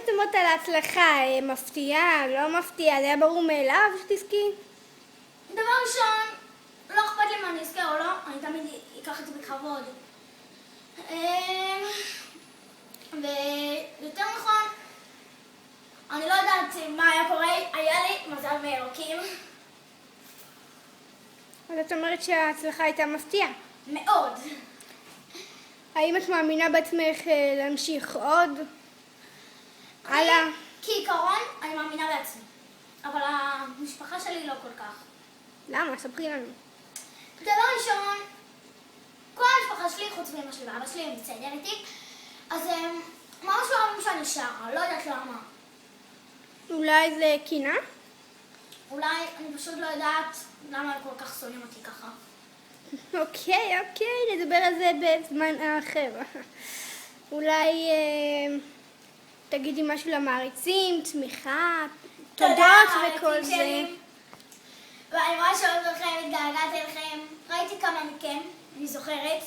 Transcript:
את אומרת על ההצלחה? מפתיעה, לא מפתיעה? זה היה ברור מאליו שתזכי? דבר ראשון, לא אכפת לי מה אני אזכה או לא, אני תמיד אקח את זה בכבוד. ויותר נכון, אני לא יודעת מה היה קורה, היה לי מזל מאלוקים. אז את אומרת שההצלחה הייתה מפתיעה. מאוד. האם את מאמינה בעצמך להמשיך עוד? הלאה. כעיקרון, אני מאמינה בעצמי. אבל המשפחה שלי לא כל כך. למה? ספרי לנו. דבר ראשון, כל המשפחה שלי, חוץ מאמא שלי ואבא שלי, הם בסדר איתי. אז הם ממש לא אוהבים שאני שרה, לא יודעת למה. אולי זה קינה? אולי אני פשוט לא יודעת למה הם כל כך שונאים אותי ככה. אוקיי, נדבר על זה בזמן אחר. אולי תגידי משהו למעריצים, תמיכה, תודות וכל זה. ואני ממש אוהבת אתכם, התגעגעתי אליכם, ראיתי כמה מכם, אני זוכרת.